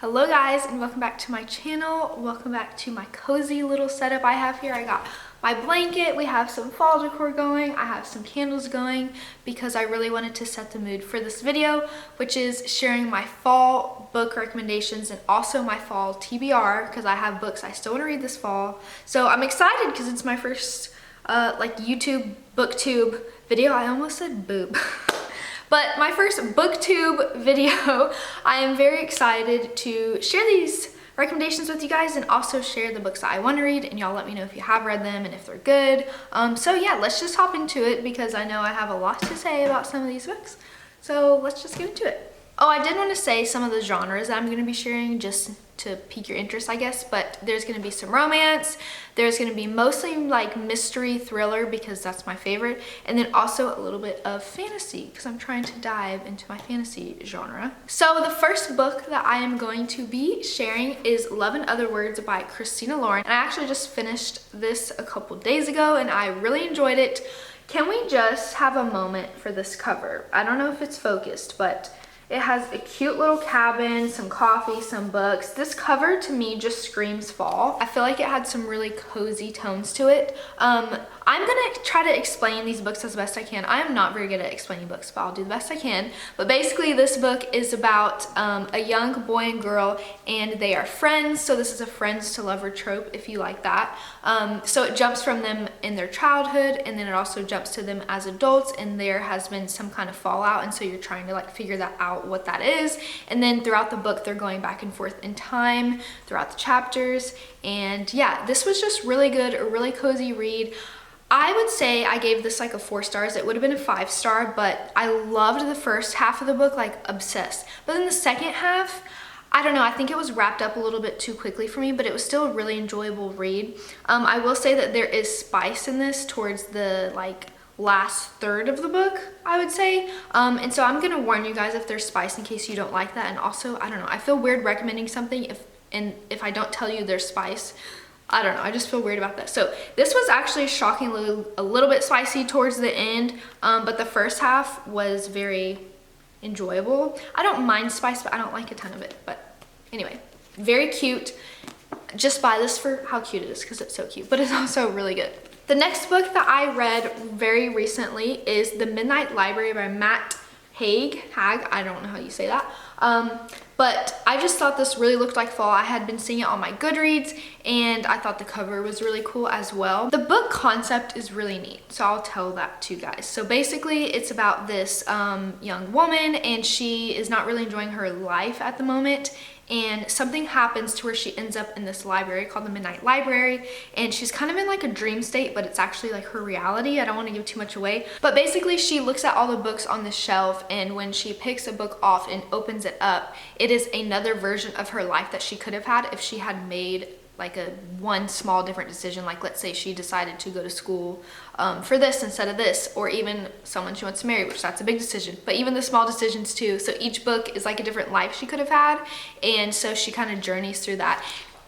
Hello guys, and welcome back to my channel. Welcome back to my cozy little setup I have here. I got my blanket, we have some fall decor going, I have some candles going because I really wanted to set the mood for this video, which is sharing my fall book recommendations and also my fall TBR because I have books I still want to read this fall. So I'm excited because it's my first YouTube booktube video. I almost said boob. But my first booktube video, I am very excited to share these recommendations with you guys and also share the books that I want to read, and y'all let me know if you have read them and if they're good. So yeah, let's just hop into it because I know I have a lot to say about some of these books. So let's just get into it. Oh, I did want to say some of the genres that I'm going to be sharing just to pique your interest, I guess, but there's going to be some romance, there's going to be mostly like mystery thriller because that's my favorite, and then also a little bit of fantasy because I'm trying to dive into my fantasy genre. So the first book that I am going to be sharing is Love and Other Words by Christina Lauren, and I actually just finished this a couple days ago and I really enjoyed it. Can we just have a moment for this cover? I don't know if it's focused, but it has a cute little cabin, some coffee, some books. This cover to me just screams fall. I feel like it had some really cozy tones to it. I'm gonna try to explain these books as best I can. I am not very good at explaining books, but I'll do the best I can. But basically this book is about a young boy and girl, and they are friends. So this is a friends to lover trope, if you like that. So it jumps from them in their childhood, and then it also jumps to them as adults, and there has been some kind of fallout, and so you're trying to like figure that out, what that is. And then throughout the book, they're going back and forth in time throughout the chapters. And yeah, this was just really good, a really cozy read. I would say I gave this like a 4 stars. It would have been a 5-star, but I loved the first half of the book, like obsessed. But then the second half, I don't know, I think it was wrapped up a little bit too quickly for me, but it was still a really enjoyable read. I will say that there is spice in this towards the like last third of the book, I would say. And so I'm gonna warn you guys if there's spice in case you don't like that. And also, I don't know, I feel weird recommending something if I don't tell you there's spice. I don't know, I just feel weird about that. So this was actually shockingly a little bit spicy towards the end, but the first half was very enjoyable. I don't mind spice, but I don't like a ton of it. But anyway, very cute. Just buy this for how cute it is because it's so cute, but it's also really good. The next book that I read very recently is The Midnight Library by Matt Haig, I don't know how you say that. But I just thought this really looked like fall. I had been seeing it on my Goodreads and I thought the cover was really cool as well. The book concept is really neat, so I'll tell that to you guys. So basically it's about this young woman, and she is not really enjoying her life at the moment, and something happens to where she ends up in this library called the Midnight Library, and she's kind of in like a dream state, but it's actually like her reality. I don't want to give too much away, but basically she looks at all the books on the shelf, and when she picks a book off and opens it up, it is another version of her life that she could have had if she had made like one small different decision. Like let's say she decided to go to school for this instead of this, or even someone she wants to marry, which that's a big decision, but even the small decisions too. So each book is like a different life she could have had, and so she kind of journeys through that.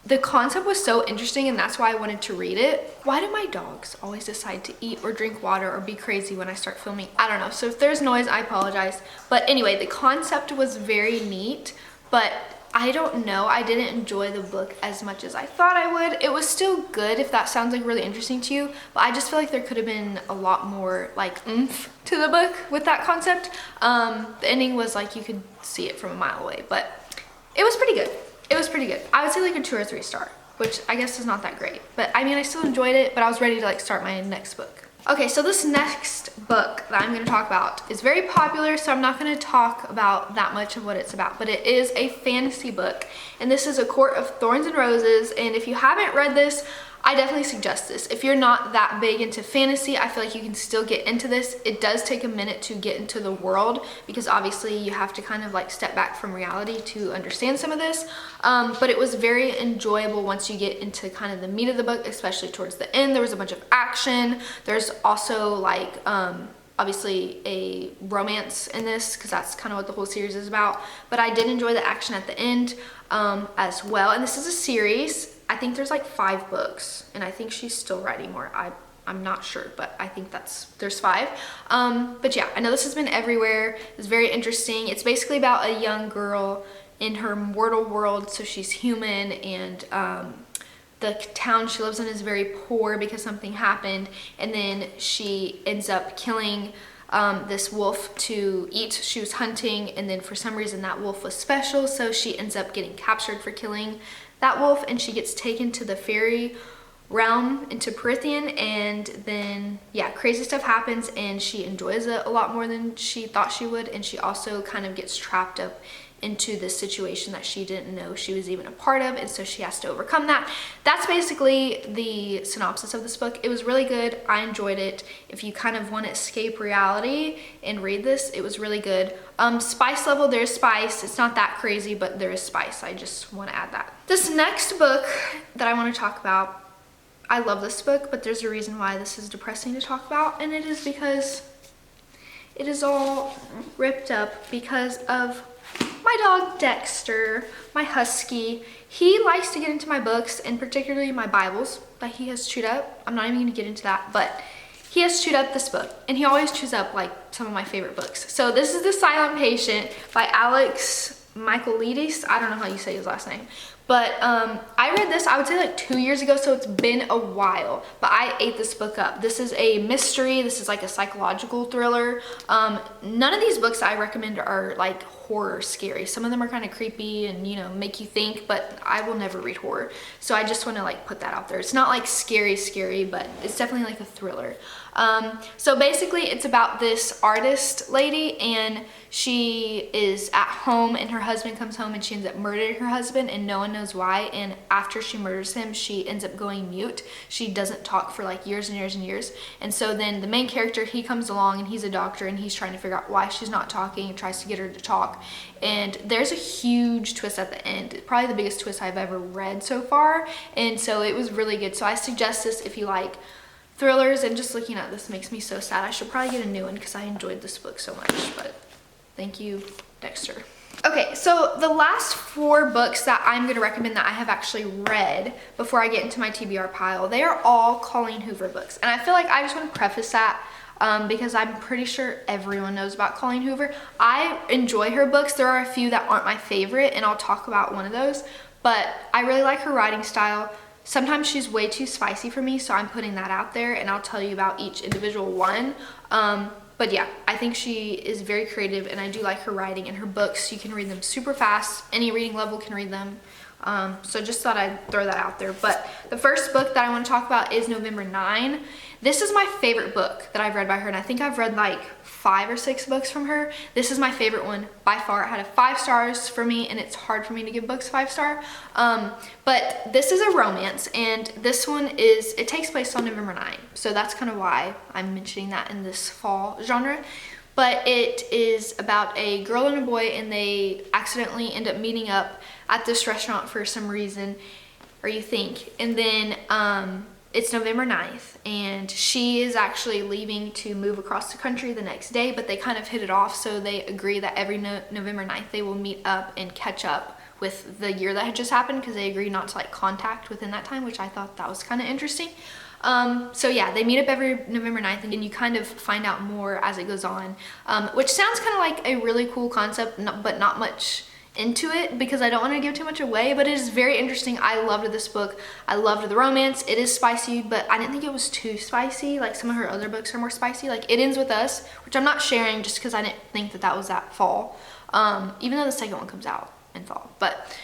The concept was so interesting, and that's why I wanted to read it. Why do my dogs always decide to eat or drink water or be crazy when I start filming? I don't know. So if there's noise, I apologize. But anyway, the concept was very neat, but I don't know, I didn't enjoy the book as much as I thought I would. It was still good if that sounds like really interesting to you, but I just feel like there could have been a lot more like oomph to the book with that concept. The ending was like you could see it from a mile away, but it was pretty good. It was pretty good. I would say like a 2 or 3 star, which I guess is not that great, but I mean I still enjoyed it, but I was ready to like start my next book. Okay, so this next book that I'm going to talk about is very popular, so I'm not going to talk about that much of what it's about, but it is a fantasy book, and this is A Court of Thorns and Roses. And if you haven't read this, I definitely suggest this. If you're not that big into fantasy, I feel like you can still get into this. It does take a minute to get into the world because obviously you have to kind of like step back from reality to understand some of this. But it was very enjoyable once you get into kind of the meat of the book, especially towards the end. There was a bunch of action. There's also like obviously a romance in this because that's kind of what the whole series is about. But I did enjoy the action at the end as well. And this is a series. I think there's like 5 books, and I think she's still writing more. I'm not sure, but I think there's 5. But yeah, I know this has been everywhere. It's very interesting. It's basically about a young girl in her mortal world, so she's human, and the town she lives in is very poor because something happened, and then she ends up killing this wolf to eat. She was hunting, and then for some reason that wolf was special, so she ends up getting captured for killing that wolf, and she gets taken to the fairy realm into Prithian, and then yeah, crazy stuff happens, and she enjoys it a lot more than she thought she would, and she also kind of gets trapped up into this situation that she didn't know she was even a part of, and so she has to overcome that. That's basically the synopsis of this book. It was really good. I enjoyed it. If you kind of want to escape reality and read this, it was really good. Spice level, there's spice. It's not that crazy, but there is spice. I just want to add that. This next book that I want to talk about, I love this book, but there's a reason why this is depressing to talk about, and it is because it is all ripped up because of my dog Dexter, my husky. He likes to get into my books, and particularly my Bibles that he has chewed up. I'm not even gonna get into that, but he has chewed up this book, and he always chews up like some of my favorite books. So this is The Silent Patient by Alex Michaelides. I don't know how you say his last name. But I read this, I would say like 2 years ago, so it's been a while, but I ate this book up. This is a mystery. This is like a psychological thriller. None of these books I recommend are like horror scary. Some of them are kind of creepy and, you know, make you think, but I will never read horror. So I just want to like put that out there. It's not like scary, but it's definitely like a thriller. So basically it's about this artist lady, and she is at home, and her husband comes home, and she ends up murdering her husband, and no one knows why. And after she murders him, she ends up going mute. She doesn't talk for like years and years and years. And so then the main character, he comes along, and he's a doctor, and he's trying to figure out why she's not talking, and tries to get her to talk. And there's a huge twist at the end, probably the biggest twist I've ever read so far, and so it was really good. So I suggest this if you like thrillers, and just looking at this makes me so sad. I should probably get a new one because I enjoyed this book so much, but thank you, Dexter. Okay, so the last 4 books that I'm going to recommend that I have actually read before I get into my TBR pile, they are all Colleen Hoover books, and I feel like I just want to preface that because I'm pretty sure everyone knows about Colleen Hoover. I enjoy her books. There are a few that aren't my favorite, and I'll talk about one of those, but I really like her writing style. Sometimes she's way too spicy for me, so I'm putting that out there, and I'll tell you about each individual one. But yeah, I think she is very creative, and I do like her writing, and her books, you can read them super fast. Any reading level can read them. So just thought I'd throw that out there. But the first book that I want to talk about is November 9. This is my favorite book that I've read by her, and I think I've read like 5 or 6 books from her. This is my favorite one by far. It had a 5 stars for me, and it's hard for me to give books 5 star. But this is a romance, and this one is, it takes place on November 9. So that's kind of why I'm mentioning that in this fall genre. But it is about a girl and a boy, and they accidentally end up meeting up at this restaurant for some reason, or you think. And then it's November 9th, and she is actually leaving to move across the country the next day, but they kind of hit it off, so they agree that every November 9th they will meet up and catch up with the year that had just happened, because they agree not to like contact within that time, which I thought that was kind of interesting. So yeah, they meet up every November 9th, and you kind of find out more as it goes on, which sounds kind of like a really cool concept, but not much into it because I don't want to give too much away, but it is very interesting. I loved this book. I loved the romance. It is spicy, but I didn't think it was too spicy. Like some of her other books are more spicy. Like It Ends With Us, which I'm not sharing just because I didn't think that that was that fall, even though the second one comes out in fall. But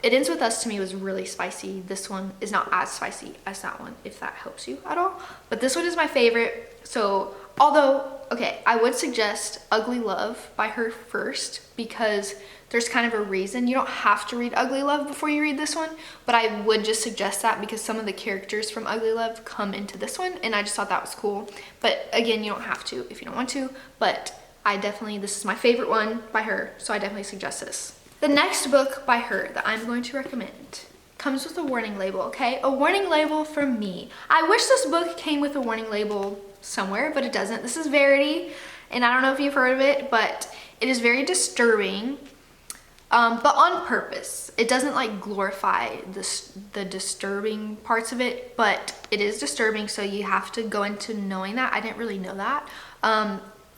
It Ends With Us to me was really spicy. This one is not as spicy as that one, if that helps you at all. But this one is my favorite. So although, okay, I would suggest Ugly Love by her first, because there's kind of a reason. You don't have to read Ugly Love before you read this one, but I would just suggest that because some of the characters from Ugly Love come into this one, and I just thought that was cool. But again, you don't have to if you don't want to, but this is my favorite one by her, so I definitely suggest this. The next book by her that I'm going to recommend comes with a warning label, okay? A warning label from me. I wish this book came with a warning label somewhere, but it doesn't. This is Verity, and I don't know if you've heard of it, but it is very disturbing, but on purpose. It doesn't like glorify the disturbing parts of it, but it is disturbing, so you have to go into knowing that. I didn't really know that.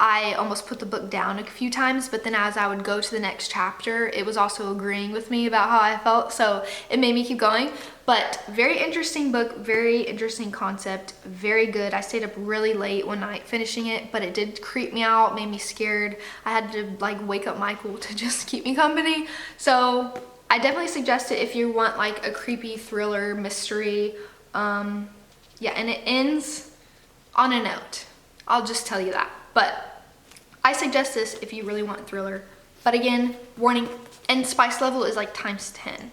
I almost put the book down a few times, but then as I would go to the next chapter, it was also agreeing with me about how I felt, so it made me keep going. But very interesting book, very interesting concept, very good. I stayed up really late one night finishing it, but it did creep me out, made me scared. I had to like wake up Michael to just keep me company. So I definitely suggest it if you want like a creepy thriller mystery. Yeah, and it ends on a note. I'll just tell you that. But I suggest this if you really want thriller. But again, warning, and spice level is like ×10.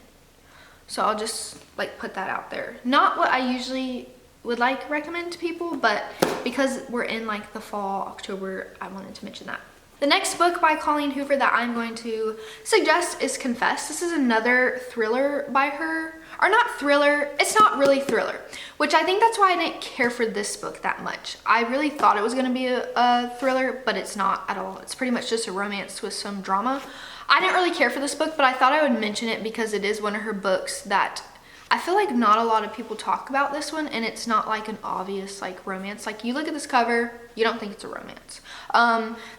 So I'll just like put that out there. Not what I usually would like recommend to people, but because we're in like the fall, October, I wanted to mention that. The next book by Colleen Hoover that I'm going to suggest is Confess. This is another thriller by her. Or not thriller, it's not really thriller, which I think that's why I didn't care for this book that much. I really thought it was gonna be a thriller, but it's not at all. It's pretty much just a romance with some drama. I didn't really care for this book, but I thought I would mention it because it is one of her books that I feel like not a lot of people talk about this one, and it's not like an obvious like romance. Like you look at this cover, you don't think it's a romance.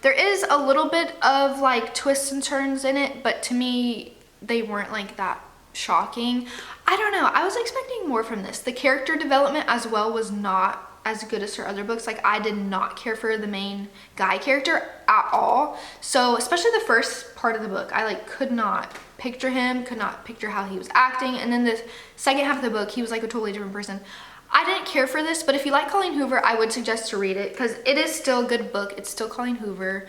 There is a little bit of like twists and turns in it, but to me, they weren't like that shocking. I don't know, I was expecting more from this. The character development as well was not as good as her other books. Like I did not care for the main guy character at all. So especially the first part of the book, I like could not picture him, could not picture how he was acting. And then the second half of the book, he was like a totally different person. I didn't care for this, but if you like Colleen Hoover, I would suggest to read it because it is still a good book. It's still Colleen Hoover.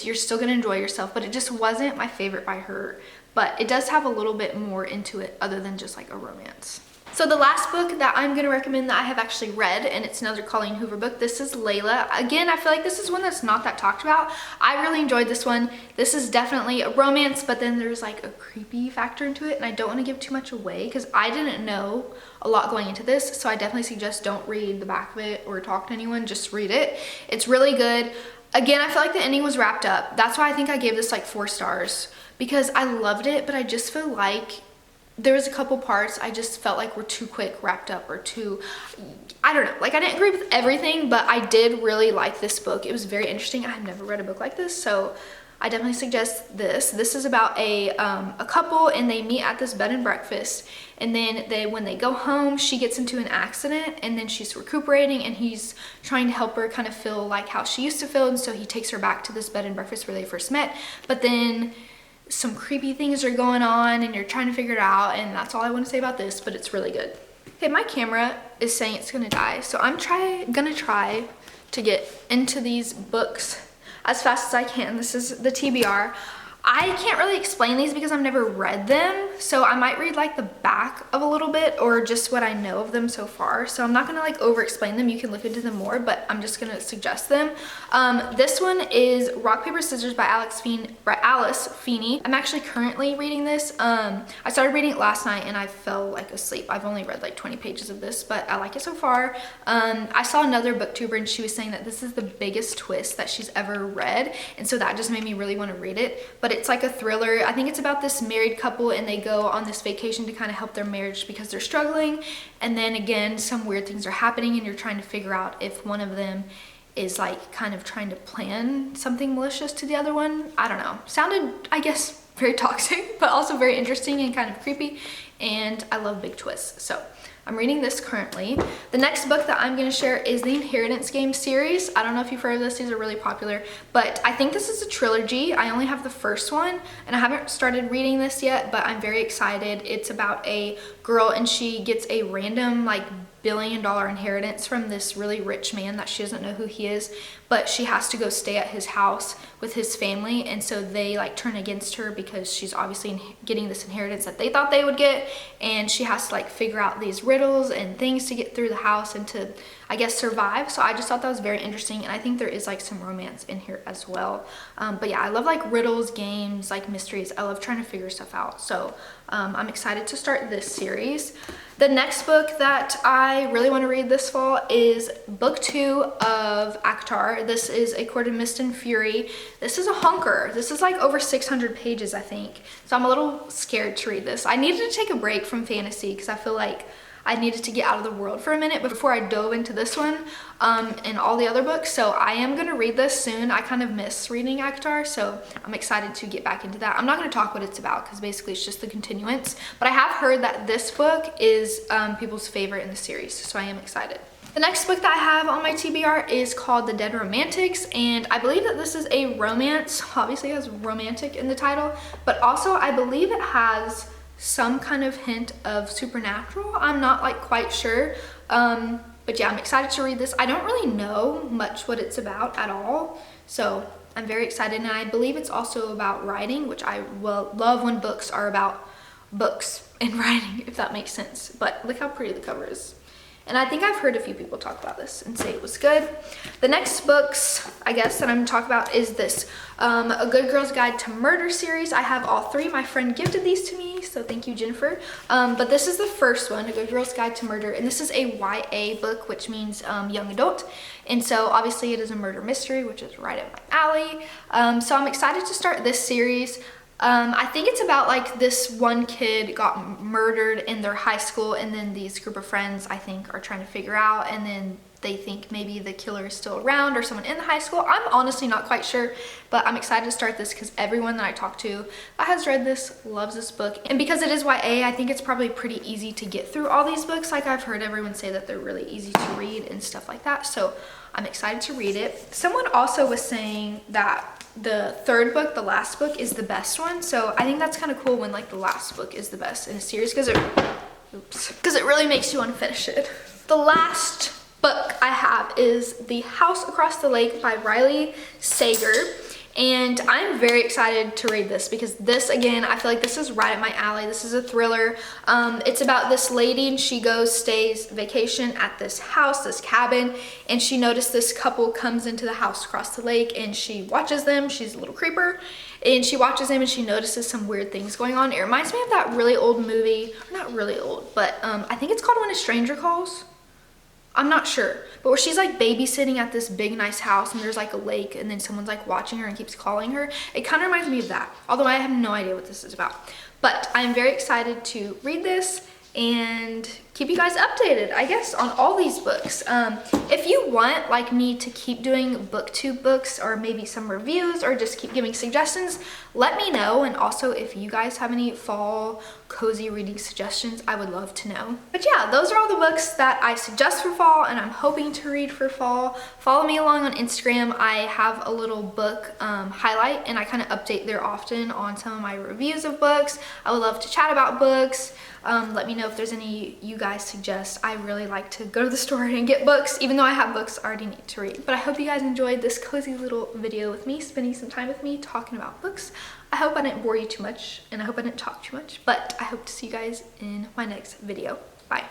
You're still gonna enjoy yourself, but it just wasn't my favorite by her. But it does have a little bit more into it other than just like a romance. So the last book that I'm going to recommend that I have actually read, and it's another Colleen Hoover book, this is Layla. Again, I feel like this is one that's not that talked about. I really enjoyed this one. This is definitely a romance, but then there's like a creepy factor into it, and I don't want to give too much away because I didn't know a lot going into this, so I definitely suggest don't read the back of it or talk to anyone, just read it. It's really good. Again, I feel like the ending was wrapped up. That's why I think I gave this like 4 stars because I loved it, but I just feel like there was a couple parts I just felt like were too quick wrapped up or too, I don't know, like I didn't agree with everything, but I did really like this book. It was very interesting. I have never read a book like this, so I definitely suggest this. This is about a couple, and they meet at this bed and breakfast, and then when they go home, she gets into an accident, and then she's recuperating, and he's trying to help her kind of feel like how she used to feel, and so he takes her back to this bed and breakfast where they first met, but then some creepy things are going on, and you're trying to figure it out, and that's all I want to say about this, but it's really good. Okay, my camera is saying it's gonna die, so I'm gonna try to get into these books as fast as I can. This is the TBR. I can't really explain these because I've never read them, so I might read like the back of a little bit or just what I know of them so far. So I'm not gonna like over explain them. You can look into them more, but I'm just gonna suggest them. This one is Rock, Paper, Scissors by Alice Feeney. I'm actually currently reading this. I started reading it last night and I fell like asleep. I've only read like 20 pages of this, but I like it so far. I saw another booktuber and she was saying that this is the biggest twist that she's ever read, and so that just made me really want to read it. But it's like a thriller. I think it's about this married couple and they go on this vacation to kind of help their marriage because they're struggling, and then again some weird things are happening and you're trying to figure out if one of them is like kind of trying to plan something malicious to the other one. I don't know. Sounded, I guess, very toxic, but also very interesting and kind of creepy, and I love big twists. So I'm reading this currently. The next book that I'm going to share is the Inheritance Game series. I don't know if you've heard of this. These are really popular, but I think this is a trilogy. I only have the first one and I haven't started reading this yet, but I'm very excited. It's about a girl and she gets a random like billion-dollar inheritance from this really rich man that she doesn't know who he is, but she has to go stay at his house with his family, and so they like turn against her because she's obviously getting this inheritance that they thought they would get, and she has to like figure out these riddles and things to get through the house and to, I guess, survive. So I just thought that was very interesting, and I think there is like some romance in here as well. But yeah, I love like riddles, games, like mysteries. I love trying to figure stuff out. So I'm excited to start this series. The next book that I really want to read this fall is book 2 of ACOTAR. This is A Court of Mist and Fury. This is a hunker. This is like over 600 pages, I think. So I'm a little scared to read this. I needed to take a break from fantasy because I feel like I needed to get out of the world for a minute before I dove into this one and all the other books. So I am gonna read this soon. I kind of miss reading ACOTAR, so I'm excited to get back into that. I'm not gonna talk what it's about because basically it's just the continuance, but I have heard that this book is people's favorite in the series, so I am excited. The next book that I have on my TBR is called The Dead Romantics, and I believe that this is a romance. Obviously it has romantic in the title, but also I believe it has some kind of hint of supernatural. I'm not like quite sure, but yeah, I'm excited to read this. I don't really know much what it's about at all, so I'm very excited, and I believe it's also about writing, which I will love when books are about books and writing, if that makes sense. But look how pretty the cover is. And I think I've heard a few people talk about this and say it was good. The next books, I guess, that I'm gonna talk about is this A Good Girl's Guide to Murder series. I have all three. My friend gifted these to me, so thank you, Jennifer. But this is the first one, A Good Girl's Guide to Murder, and this is a YA book, which means young adult. And so obviously it is a murder mystery, which is right up my alley. So I'm excited to start this series. I think it's about like this one kid got murdered in their high school, and then these group of friends, I think, are trying to figure out, and then they think maybe the killer is still around or someone in the high school. I'm honestly not quite sure, but I'm excited to start this because everyone that I talk to that has read this loves this book. And because it is YA, I think it's probably pretty easy to get through all these books. Like I've heard everyone say that they're really easy to read and stuff like that. So I'm excited to read it. Someone also was saying that the third book, the last book, is the best one. So I think that's kind of cool when like the last book is the best in a series because it really makes you want to finish it. The last book I have is The House Across the Lake by Riley Sager. And I'm very excited to read this because this, again, I feel like this is right at my alley. This is a thriller. It's about this lady, and she stays vacation at this house, this cabin, and she noticed this couple comes into the house across the lake, and she watches them. She's a little creeper, and she watches them, and she notices some weird things going on. It reminds me of that really old movie, not really old, but I think it's called When a Stranger Calls. I'm not sure, but where she's like babysitting at this big nice house, and there's like a lake, and then someone's like watching her and keeps calling her. It kind of reminds me of that, although I have no idea what this is about. But I'm very excited to read this and keep you guys updated, I guess, on all these books. If you want like me to keep doing booktube books, or maybe some reviews, or just keep giving suggestions, let me know. And also if you guys have any fall cozy reading suggestions, I would love to know. But yeah, those are all the books that I suggest for fall and I'm hoping to read for fall. Follow me along on Instagram. I have a little book highlight, and I kind of update there often on some of my reviews of books. I would love to chat about books. Let me know if there's any you guys suggest. I really like to go to the store and get books, even though I have books I already need to read. But I hope you guys enjoyed this cozy little video with me, spending some time with me talking about books. I hope I didn't bore you too much, and I hope I didn't talk too much, but I hope to see you guys in my next video. Bye.